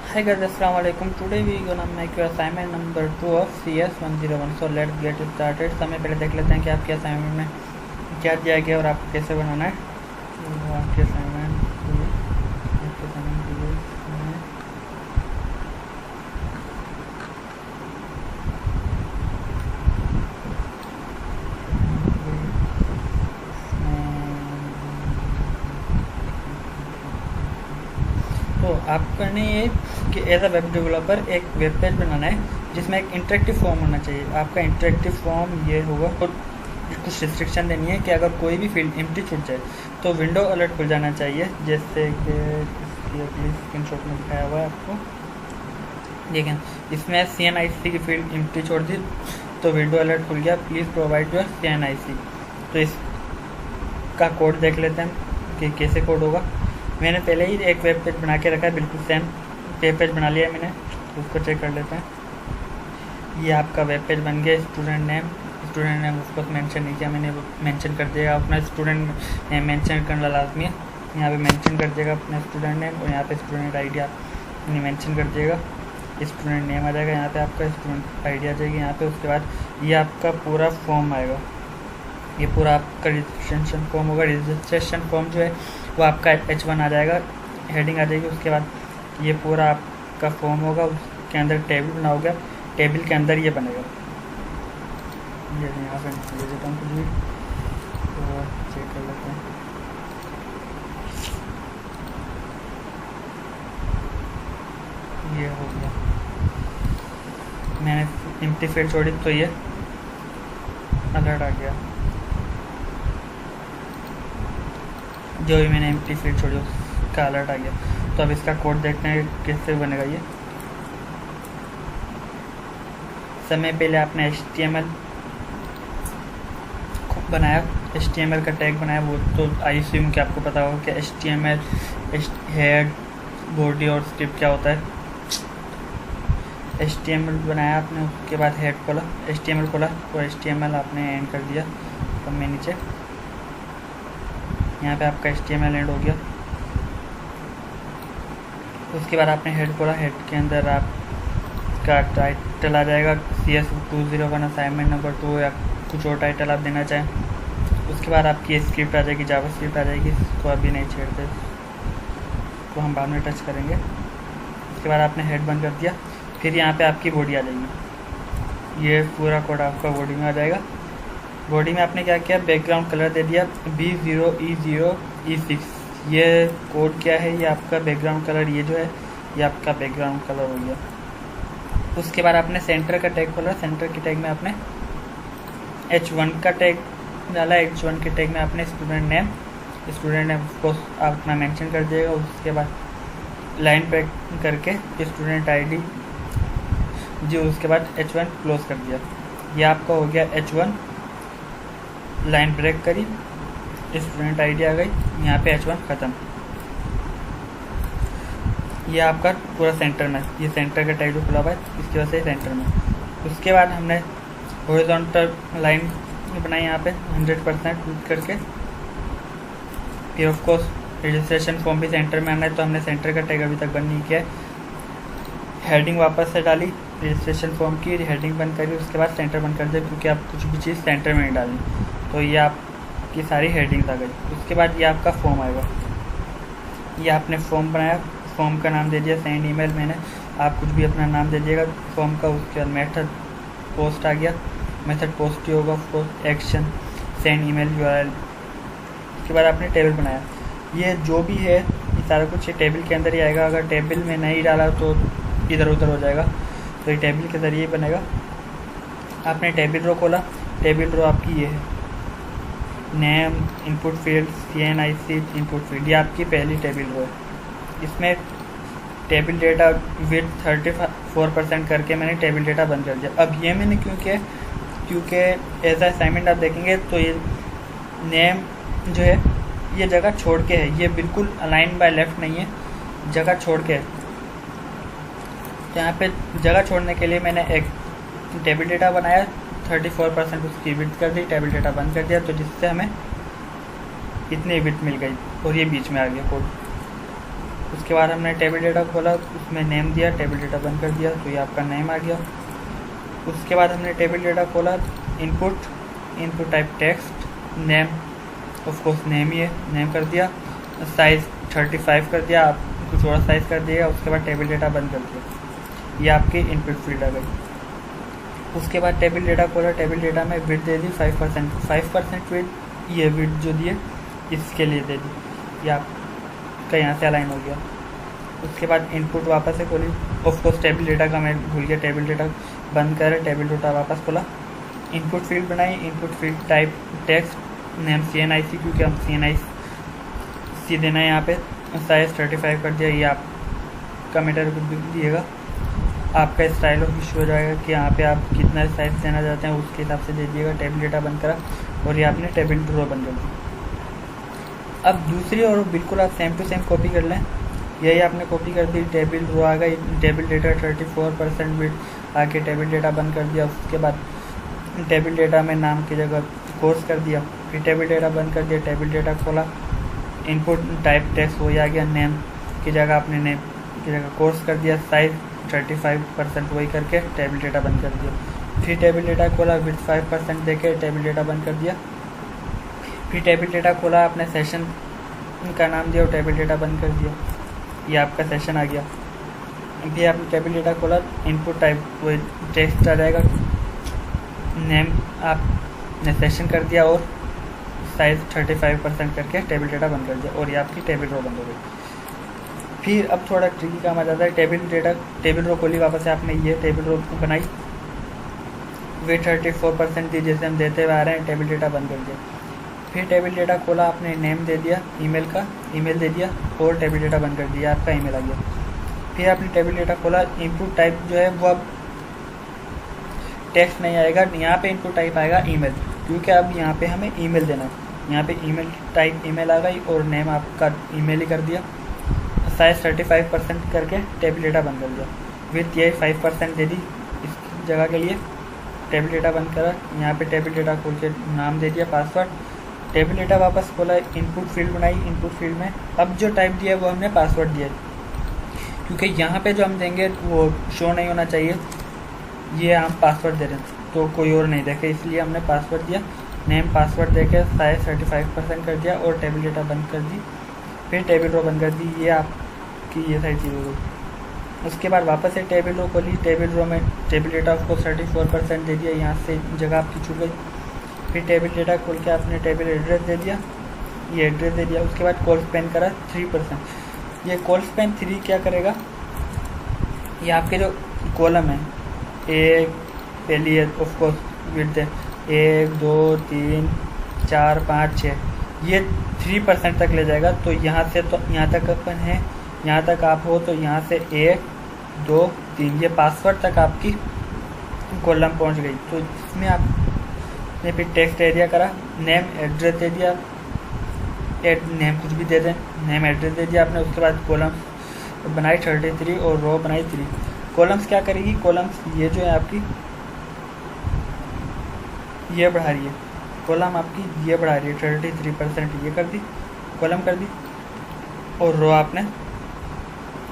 Hi guys, Assalamualaikum. Today we gonna make your assignment number 2 of CS101. So let's get started. समय पहले देख लेते हैं कि आपके असाइनमेंट में क्या दिया गया और आपको कैसे बनाना है। तो आपके असाइनमेंट तो आपको ने ये कि एज अ वेब डेवलपर एक वेब पेज बनाना है जिसमें एक इंटरेक्टिव फॉर्म होना चाहिए। आपका इंटरेक्टिव फॉर्म ये होगा और कुछ रिस्ट्रिक्शन देनी है कि अगर कोई भी फील्ड एम्प्टी छूट जाए तो विंडो अलर्ट खुल जाना चाहिए। जैसे कि स्क्रीनशॉट में दिखाया हुआ है आपको, देखें इसमें CNIC की फील्ड एम्प्टी छोड़ दी तो विंडो अलर्ट खुल गया, प्लीज़ प्रोवाइड योर CNIC। तो इसका कोड देख लेते हैं कि कैसे कोड होगा। मैंने पहले ही एक वेब पेज बना के रखा है, बिल्कुल सेम वेब पेज बना लिया है मैंने, उसको चेक कर लेते हैं। ये आपका वेब पेज बन गया। स्टूडेंट नेम उसको मेंशन नहीं किया मैंने, मेंशन कर दिएगा अपना स्टूडेंट नेम, मेंशन करना लाजमी है। यहाँ पे मेंशन कर दिएगा अपना स्टूडेंट नेम और यहाँ पे स्टूडेंट आईडी आपने मेंशन कर दिएगा। स्टूडेंट नेम आ जाएगा, यहाँ पे आपका स्टूडेंट आईडी आ जाएगी यहाँ पे। उसके बाद ये आपका पूरा फॉर्म आएगा, ये पूरा आपका रजिस्ट्रेशन फॉर्म होगा। रजिस्ट्रेशन फॉर्म जो है वो आपका H1 आ जाएगा, हेडिंग आ जाएगी। उसके बाद ये पूरा आपका फॉर्म होगा, उसके अंदर टेबल बना होगा, टेबल के अंदर ये बनेगा। ये यहाँ पे ले देता हूँ कुछ भी तो चेक कर लेते हैं। ये हो गया, मैंने एम्प्टी फील्ड छोड़ी तो ये अलर्ट आ गया। जो भी मैंने एम्प्टी फील्ड छोड़ी उसका अलर्ट आ गया। तो अब इसका कोड देखते हैं कैसे बनेगा। ये समय पहले आपने HTML बनाया, HTML का टैग बनाया, वो तो आई अस्यूम कि आपको पता होगा कि HTML हेड बॉडी और स्क्रिप्ट क्या होता है। HTML बनाया आपने, उसके बाद हेड खोला, HTML खोला तो HTML आपने एंड कर दिया। तो मैं नीचे यहाँ पे आपका HTML एंड हो गया। उसके बाद आपने हेड खोला, हेड के अंदर आपका टाइटल आ जाएगा CS201 असाइनमेंट नंबर 2 या कुछ और टाइटल आप देना चाहें। उसके बाद आपकी स्क्रिप्ट आ जाएगी, जावा स्क्रिप्ट आ जाएगी, इसको अभी नहीं छेड़ते, तो हम बाद में टच करेंगे। उसके बाद आपने हेड बंद कर दिया, फिर यहाँ पे आपकी बॉडी आ जाएगी। ये पूरा कोड आपका बॉडी में आ जाएगा। बॉडी में आपने क्या किया, बैकग्राउंड कलर दे दिया B0E0E6। ये कोड क्या है, ये आपका बैकग्राउंड कलर, ये जो है ये आपका बैकग्राउंड कलर हो गया। उसके बाद आपने सेंटर का टैग खोला, सेंटर के टैग में आपने H1 का टैग डाला। H1 के टैग में आपने स्टूडेंट नेम को आप अपना मेंशन कर दिएगा। उसके बाद लाइन ब्रेक करके स्टूडेंट आईडी जो, उसके बाद H1 क्लोज कर दिया। ये आपका हो गया H1, लाइन ब्रेक करी, स्टूडेंट आईडी आ गई, यहाँ पे H1 ख़त्म। ये आपका पूरा सेंटर में, ये सेंटर का टैग जो खुला हुआ है इसकी वजह से सेंटर में। उसके बाद हमने हॉरिजॉन्टल लाइन बनाई यहाँ पे 100% क्लिक करके। फिर ऑफ कोर्स रजिस्ट्रेशन फॉर्म भी सेंटर में आना है, तो हमने सेंटर का टैग अभी तक बंद नहीं किया है। हेडिंग वापस से डाली, रजिस्ट्रेशन फॉर्म की हेडिंग बंद करी, उसके बाद सेंटर बंद कर दिया क्योंकि आप कुछ भी चीज़ सेंटर में नहीं डाली। तो ये आपकी सारी हेडिंग्स आ गई। उसके बाद ये आपका फॉर्म आएगा, ये आपने फॉर्म बनाया, फॉर्म का नाम दे दिया सेंड ईमेल मैंने, आप कुछ भी अपना नाम दे दिएगा फॉर्म का। उसके बाद मेथड पोस्ट आ गया, मेथड पोस्ट ही होगा post action send email URL। उसके बाद आपने टेबल बनाया, ये जो भी है ये सारा कुछ ये टेबल के अंदर ही आएगा। अगर टेबल में नहीं डाला तो इधर उधर हो जाएगा, तो ये टेबल के ज़रिए बनेगा। आपने टेबल रो खोला, टेबल रो आपकी ये है, name input field CNIC input field, ये आपकी पहली टेबल रो है। इसमें टेबल डेटा विथ 34% करके मैंने टेबल डेटा बंद कर दिया। अब ये मैंने क्यों किया, क्योंकि एज असाइनमेंट आप देखेंगे तो ये नेम जो है ये जगह छोड़ के है, ये बिल्कुल अलाइन बाय लेफ्ट नहीं है, जगह छोड़ के है। यहाँ पे जगह छोड़ने के लिए मैंने एक टेबल डेटा बनाया, 34% उसकी विड्थ कर दी, टेबल डेटा बंद कर दिया, तो जिससे हमें इतनी विड्थ मिल गई और ये बीच में आ गया कोड। उसके बाद हमने टेबल डेटा खोला, उसमें नेम दिया, टेबल डेटा बंद कर दिया, तो ये आपका नेम आ गया। उसके बाद हमने टेबल डेटा खोला, input type text, name of course name ही है, नेम कर दिया, साइज़ 35 कर दिया, आप कुछ और साइज़ कर दिएगा। उसके बाद टेबल डेटा बंद कर दिया, ये आपकी इनपुट फील्ड आ गई। उसके बाद टेबल डेटा खोला, टेबल डेटा में विड्थ दे दी 5% विड्थ, ये विड्थ जो दिए इसके लिए दे दी, ये आपका यहाँ से अलाइन हो गया। उसके बाद इनपुट वापस से खोली, ऑफकोर्स टेबल डेटा का मैं भूल गया, टेबल डेटा बंद कर, टेबल डेटा वापस खोला, इनपुट फील्ड बनाई, input field type text, name CNIC, क्योंकि हम CNIC देना है यहाँ पे, साइज 35 कर दिया, ये आपका मीटर कुछ भी दिएगा, आपका स्टाइल ऑफ इशू हो जाएगा कि यहाँ पे आप कितना साइज देना चाहते हैं उसके हिसाब से दे दिएगा। टेबल डेटा बंद करा और ये आपने टेबल रो बंद कर दी। अब दूसरी और बिल्कुल आप सेम टू सेम कॉपी कर लें, यही आपने कॉपी कर दी, टेबल रो आ गई, टेबल डेटा 34% विड्थ आके टेबल डेटा बंद कर दिया। उसके बाद टेबल डेटा में नाम की जगह कोर्स कर दिया, फिर टेबल डेटा बंद कर दिया, टेबल डेटा खोला, इनपुट टाइप टेक्स्ट वही आ गया, नेम की जगह आपने नेम की जगह कोर्स कर दिया, साइज 35% वही करके टेबल डेटा बंद कर दिया। फिर टेबल डेटा खोला, विथ 5% देके टेबल डेटा बंद कर दिया। फिर टेबल डेटा खोला, आपने सेशन का नाम दिया और टेबल डेटा बंद कर दिया, ये आपका सेशन आ गया। फिर आपने टेबल डेटा खोला, इनपुट टाइप वही टेक्स्ट आ जाएगा, नेम आपने सेशन कर दिया और साइज 35% करके टेबल डेटा बंद कर दिया और ये आपकी टेबल रो बंद हो गई। फिर अब थोड़ा ट्रिकी काम आ जाता है, टेबल रो खोली, वापस से आपने ये टेबल रो बनाई, वे 34% थी जैसे हम देते हुए आ रहे हैं, टेबल डेटा बंद कर दिया। फिर टेबल डेटा खोला, आपने नेम दे दिया, ईमेल दे दिया और टेबल डेटा बंद कर दिया, आपका ईमेल आ गया। फिर आपने टेबल डेटा खोला, इनपुट टाइप जो है वो अब टेक्स्ट नहीं आएगा, यहाँ पे इनपुट टाइप आएगा ईमेल, क्योंकि अब यहाँ पे हमें ईमेल देना है। यहाँ पे ईमेल टाइप ईमेल आ गई और नेम आपका ईमेल ही कर दिया, साइज 35% करके टेबल डेटा बंद कर दिया, विथ ये 5% दे दी इस जगह के लिए, टेबल डेटा बंद करा, यहाँ पे टेबल डेटा खोल के नाम दे दिया, पासवर्ड, टेबल डेटा वापस खोला, इनपुट फील्ड बनाई, इनपुट फील्ड में अब जो टाइप दिया है वो हमने पासवर्ड दिया, क्योंकि यहाँ पे जो हम देंगे वो शो नहीं होना चाहिए, ये हम पासवर्ड दे रहे हैं तो कोई और नहीं देखे, इसलिए हमने पासवर्ड दिया, नेम पासवर्ड देके साइज 35% कर दिया और टेबल डेटा बंद कर दी। फिर टेबल रो बंद कर दी, ये आपकी ये सारी चीज़ हो गई। उसके बाद वापस से टेबल रो खोली, टेबल रो में टेबल डेटा को 34% दे दिया, यहाँ से जगह आपकी छूट गई। फिर टेबल डेटा खोल के आपने टेबल एड्रेस दे दिया, ये एड्रेस दे दिया। उसके बाद कॉल स्पेन करा 3%, ये कॉल स्पेन 3 क्या करेगा, ये आपके जो कॉलम है, एक पहली है ऑफकोर्स विड्थ है 1 2 3 4 5 6, ये 3% तक ले जाएगा। तो यहाँ से तो यहाँ तक अपन है, यहाँ तक आप हो तो यहाँ से 1 2 3 ये पासवर्ड तक आपकी कॉलम पहुँच गई। तो इसमें आपने फिर टेक्स्ट एरिया करा, नेम एड्रेस दे दिया, नेम कुछ भी दे दें, नेम एड्रेस दे दिया आपने। उसके बाद कॉलम बनाई 33 और रो बनाई 3। कॉलम्स क्या करेगी, कॉलम्स ये जो है आपकी ये बढ़ा रही है, कॉलम आपकी ये बढ़ा रही है 33% ये कर दी, कॉलम कर दी और रो आपने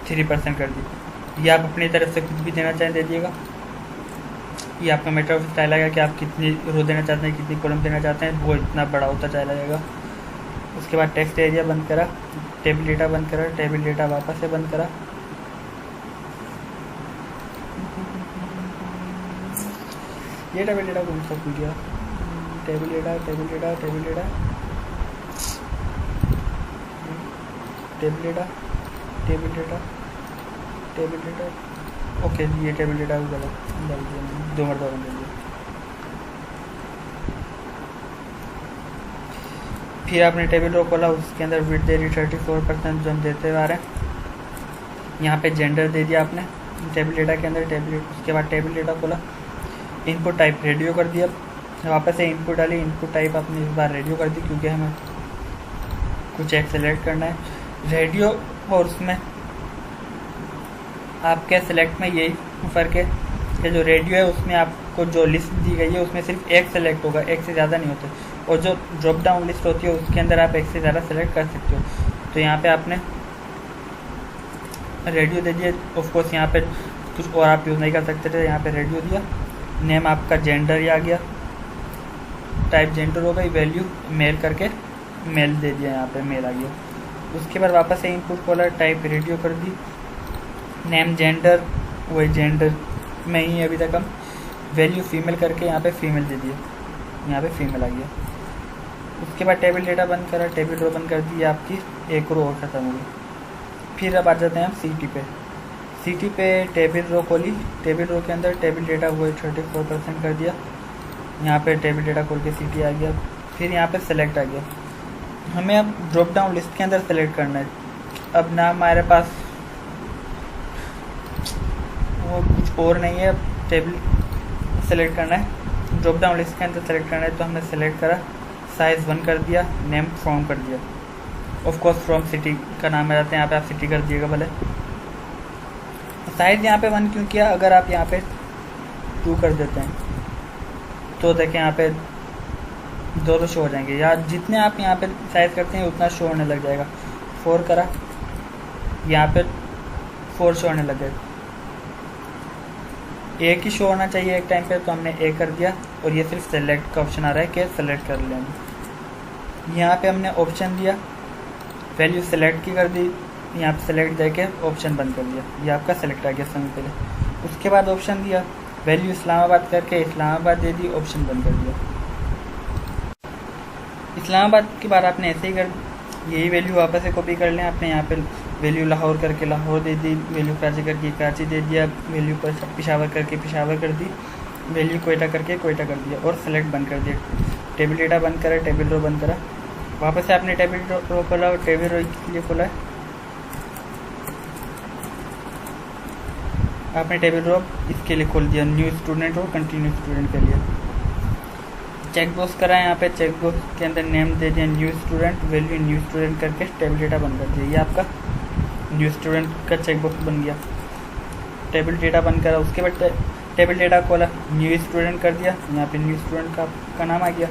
3% कर दी। ये आप अपनी तरफ से कुछ भी देना चाहें दे दिएगा, ये आपका मैटर ऑफ स्टाइल आएगा कि आप कितनी रो देना चाहते हैं, कितनी कॉलम देना चाहते हैं, वो इतना बड़ा होता चला जाएगा। उसके बाद टेक्स्ट एरिया बंद करा, टेबल डेटा बंद करा, टेबल डेटा वापस से बंद करा। ये टेबल डेटा कौन सा खुल गया, table data table data table data table data table data table data, okay ये टेबल डेटा गलत डाल दिया, 2 मरतबा बंद कर दिया। फिर आपने टेबल रो खोला, उसके अंदर विड्थ दे दी 34% जो हम देते हुए आ रहे हैं। यहाँ पे जेंडर दे दिया आपने टेबल डेटा के अंदर, उसके बाद टेबल डेटा खोला, इनपुट टाइप रेडियो कर दिया, वापस से इनपुट डाली, इनपुट टाइप आपने इस बार रेडियो कर दी क्योंकि हमें कुछ एक सेलेक्ट करना है रेडियो। और उसमें आपके सेलेक्ट में यही फ़र्क है कि जो रेडियो है उसमें आपको जो लिस्ट दी गई है उसमें सिर्फ एक सेलेक्ट होगा, एक से ज़्यादा नहीं होते, और जो ड्रॉप डाउन लिस्ट होती है उसके अंदर आप एक से ज़्यादा सेलेक्ट कर सकते हो। तो यहाँ पे आपने रेडियो दे दिया। ऑफकोर्स यहाँ पे कुछ और आप यूज़ नहीं कर सकते थे, यहाँ पे रेडियो दिया। नेम आपका जेंडर ही आ गया, टाइप जेंडर हो गई, वैल्यू मेल करके मेल दे दिया, यहाँ पे मेल आ गया। उसके बाद वापस से इनपुट खोला, टाइप रेडियो कर दी, नेम जेंडर वही जेंडर में ही अभी तक हम, वैल्यू फीमेल करके यहाँ पे फीमेल दे दिया, यहाँ पे फीमेल आ गया। उसके बाद टेबल डेटा बंद करा, टेबल रो बंद कर दी, आपकी एक रो और ख़त्म हो गई। फिर अब आ जाते हैं हम सीटी पे। सीटी पे टेबल रो खोली, टेबल रो के अंदर टेबल डेटा वो 34% कर दिया, यहाँ पे टेबल डेटा खोल के सीटी आ गया। फिर यहाँ पे सेलेक्ट आ गया, हमें अब ड्रॉप डाउन लिस्ट के अंदर सेलेक्ट करना है। अब ना हमारे पास वो कुछ और नहीं है, अब टेबल सेलेक्ट करना है, ड्रॉप डाउन लिस्ट के अंदर सेलेक्ट करना है। तो हमने सेलेक्ट करा, साइज़ 1 कर दिया, नेम फ्रॉम कर दिया। ऑफ कोर्स फ्रॉम सिटी का नाम आ जाता है, यहाँ पे आप सिटी कर दिएगा भले। साइज़ यहाँ पे 1 क्यों किया, अगर आप यहाँ पे 2 कर देते हैं तो देखें यहाँ पे 2 शो हो जाएंगे, या जितने आप यहाँ पे साइज़ करते हैं उतना शो होने लग जाएगा। 4 करा, यहाँ पे 4 शो होने लग गए। एक ही शो होना चाहिए एक टाइम पे, तो हमने एक कर दिया। और ये सिर्फ सेलेक्ट का ऑप्शन आ रहा है कि सेलेक्ट कर लेंगे। यहाँ पे हमने ऑप्शन दिया, वैल्यू सेलेक्ट की कर दी, यहाँ पे सेलेक्ट दे के ऑप्शन बंद कर दिया, ये आपका सेलेक्ट आ गया समय पहले। उसके बाद ऑप्शन दिया, वैल्यू इस्लामाबाद करके इस्लामाबाद दे दी, ऑप्शन बंद कर दिया। इस्लामाबाद के बाद आपने ऐसे ही कर, यही वैल्यू वापस से कॉपी कर लें। आपने यहाँ पे वैल्यू लाहौर करके लाहौर दे दी, वैल्यू कराची करके कराची दे दिया, वैल्यू पेशावर करके पेशावर कर दी, वैल्यू कोयटा करके कोयटा कर दिया, और सेलेक्ट बंद कर दिया। टेबल डेटा बंद करा, टेबल रो बंद करा, वापस से आपने टेबल रो खोला और टेबल रो के लिए खोला है। आपने टेबल रो इसके लिए खोल दिया, न्यू स्टूडेंट और कंटिन्यू स्टूडेंट के लिए। चेक बॉक्स करा है, यहाँ पे चेक बॉक्स के अंदर नेम दे दिया new student, value new student करके टेबल डेटा बंद कर दिया। ये आपका न्यू स्टूडेंट का चेक बॉक्स बन गया। टेबल डेटा बंद करा, उसके बाद टेबल डेटा खोला, न्यू स्टूडेंट कर दिया, यहाँ पे न्यू स्टूडेंट का नाम आ गया।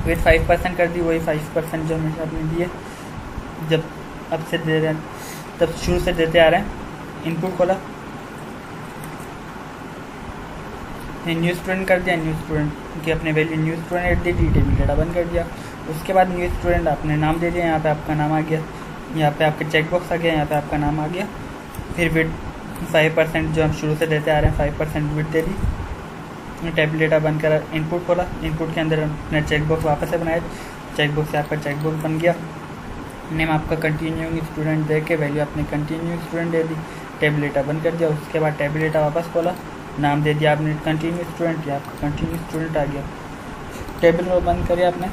वेट 5% कर दी, वही 5% जो हमेशा आपने दिए, जब अब से दे रहे हैं तब शुरू से देते आ रहे हैं। इनपुट खोला, न्यू स्टूडेंट कर दिया, न्यू स्टूडेंट की अपने value new student they the, table data बंद कर दिया। उसके बाद न्यू स्टूडेंट आपने नाम दे दिया, यहाँ पे आपका नाम आ गया, यहाँ पे आपका चेक बॉक्स आ गया, यहाँ पे आपका नाम आ गया। फिर विड 5% जो हम शुरू से देते आ रहे हैं 5% विड दे दी, टेबल डेटा बंद करा। इनपुट खोला, इनपुट के अंदर अपने चेक बॉक्स वापस से बनाया, चेक बॉक्स से आपका चेक बॉक्स बन गया। नेम आपका कंटिन्यूइंग स्टूडेंट दे के वैल्यू आपने continue student they the, table data बंद कर दिया। उसके बाद टेबल डेटा वापस खोला, नाम दे दिया आपने कंटिन्यू स्टूडेंट, या आपका कंटिन्यू स्टूडेंट आ गया। टेबल रो बंद करिए आपने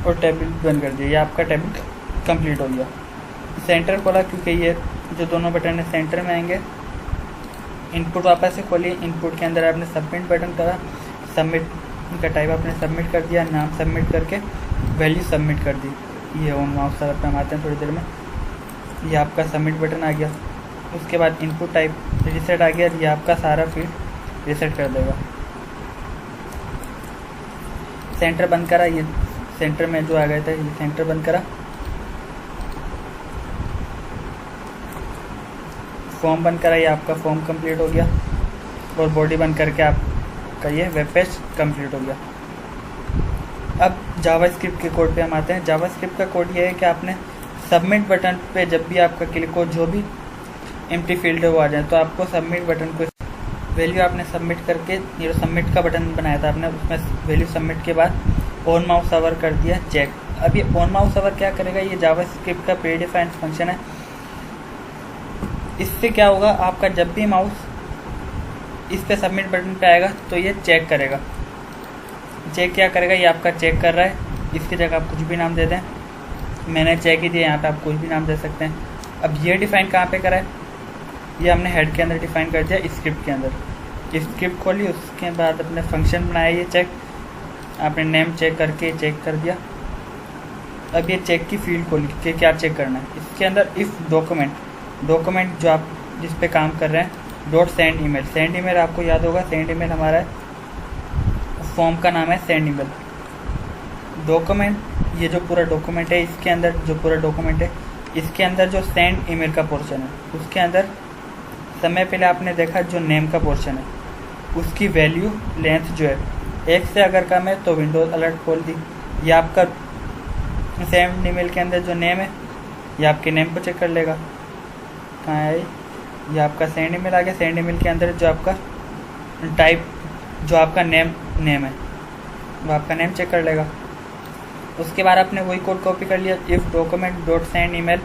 और टेबल बंद कर दिया, ये आपका टेबल कंप्लीट हो गया। सेंटर खोला, क्योंकि ये जो दोनों बटन है सेंटर में आएंगे। इनपुट वापस से खोलिए, इनपुट के अंदर आपने सबमिट बटन करा, सबमिट का टाइप आपने सबमिट कर दिया, नाम सबमिट करके वैल्यू सबमिट कर दी। ये ऑन माउस पर हम आते हैं थोड़ी देर में, ये आपका सबमिट बटन आ गया। उसके बाद इनपुट टाइप रीसेट आ गया, ये आपका सारा फील्ड रीसेट कर देगा। सेंटर बंद करा, ये सेंटर में जो आ गया था ये सेंटर बंद करा। फॉर्म बंद करा, ये आपका फॉर्म कंप्लीट हो गया। और बॉडी बंद करके आपका ये वेब पेज कंप्लीट हो गया। अब जावास्क्रिप्ट के कोड पे हम आते हैं। जावास्क्रिप्ट का कोड ये है कि आपने सबमिट बटन पे जब भी आपका क्लिक हो, जो भी एम्प्टी फील्ड है वो आ जाए, तो आपको सबमिट बटन को वैल्यू आपने सबमिट करके, ये सबमिट का बटन बनाया था आपने, उसमें वैल्यू सबमिट के बाद ऑन माउस ओवर कर दिया चेक। अब ये ऑन माउस ओवर क्या करेगा, ये जावास्क्रिप्ट का प्री डिफाइंड फंक्शन है। इससे क्या होगा, आपका जब भी माउस इस पे सबमिट बटन पे आएगा तो ये चेक करेगा। चेक क्या करेगा, ये आपका चेक कर रहा है। इसकी जगह आप कुछ भी नाम दे दें, मैंने चेक ही दिया, यहाँ पे आप कुछ भी नाम दे सकते हैं। अब ये डिफाइन कहाँ पे करा है, ये हमने हेड के अंदर डिफाइन कर दिया, स्क्रिप्ट के अंदर। स्क्रिप्ट खोली, उसके बाद अपने फंक्शन बनाया ये चेक, आपने नेम चेक करके चेक कर दिया। अब ये चेक की फील्ड खोली कि क्या चेक करना है। इसके अंदर इफ़ डॉक्यूमेंट जो आप जिस पे काम कर रहे हैं dot send email. Send email आपको याद होगा, सेंड ईमेल हमारा फॉर्म का नाम है सेंड ईमेल। डॉक्यूमेंट, ये जो पूरा डॉक्यूमेंट है, इसके अंदर जो पूरा डॉक्यूमेंट है इसके अंदर जो सेंड ईमेल का पोर्शन है उसके अंदर समय पहले आपने देखा जो नेम का पोर्शन है उसकी वैल्यू लेंथ जो है 1 से अगर कम है तो विंडोज़ अलर्ट खोल दी। ये आपका सेंड ईमेल के अंदर जो नेम है ये आपके नेम को चेक कर लेगा। कहाँ है ये आपका सेंड ईमेल आ गया। सेंड ईमेल के अंदर जो आपका टाइप जो आपका नेम है वो आपका नेम चेक कर लेगा। उसके बाद आपने वही कोड कॉपी कर लिया। If document dot send email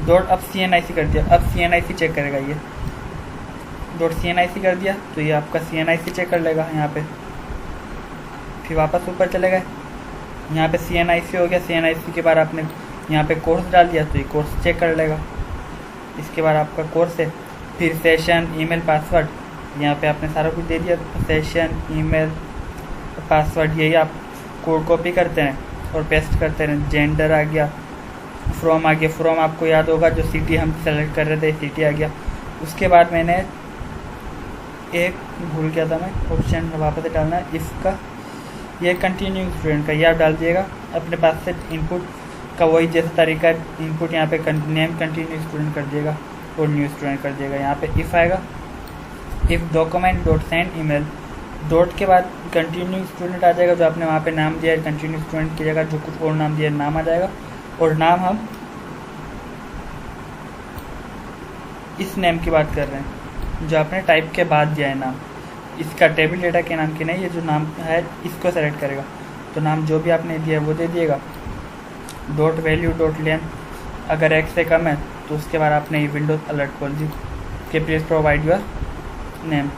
dot अब CNIC कर दिया। अब CNIC चेक करेगा। ये डॉट CNIC कर दिया तो ये आपका CNIC चेक कर लेगा यहाँ पे। फिर वापस ऊपर चले गए, यहाँ पे CNIC हो गया। CNIC के बाद आपने यहाँ पे कोर्स डाल दिया तो ये कोर्स चेक कर लेगा। इसके बाद आपका कोर्स है। फिर सेशन ईमेल पासवर्ड यहाँ पे आपने सारा कुछ दे दिया। सेशन ईमेल पासवर्ड यही आप कोड कॉपी करते हैं और पेस्ट करते हैं। जेंडर आ गया, फ्रॉम आ गया। फ्रॉम आपको याद होगा जो सिटी हम सेलेक्ट कर रहे थे सिटी आ गया। उसके बाद मैंने एक भूल गया था मैं ऑप्शन वापस से डालना है इसका। ये कंटिन्यू स्टूडेंट का ये आप डाल दिएगा अपने पास से इनपुट का वही जैसा तरीका इनपुट यहाँ पे नेम कंटिन्यू स्टूडेंट कर दिएगा और न्यू स्टूडेंट कर दिएगा। यहाँ पे इफ़ आएगा। If document dot send email dot के बाद कंटिन्यू स्टूडेंट आ जाएगा जो आपने वहाँ पे नाम दिया है। कंटिन्यू स्टूडेंट की जगह जो कुछ और नाम दिया है नाम आ जाएगा और नाम हम इस नेम की बात कर रहे हैं जो आपने टाइप के बाद दिया है नाम। इसका टेबल डेटा के नाम की नहीं, ये जो नाम है इसको सेलेक्ट करेगा। तो नाम जो भी आपने दिया है वो दे दिएगा। डॉट वैल्यू डॉट लेंथ अगर 1 से कम है तो उसके बाद आपने ये विंडोज़ अलर्ट खोल दी कि प्लीज़ प्रोवाइड योर नेम।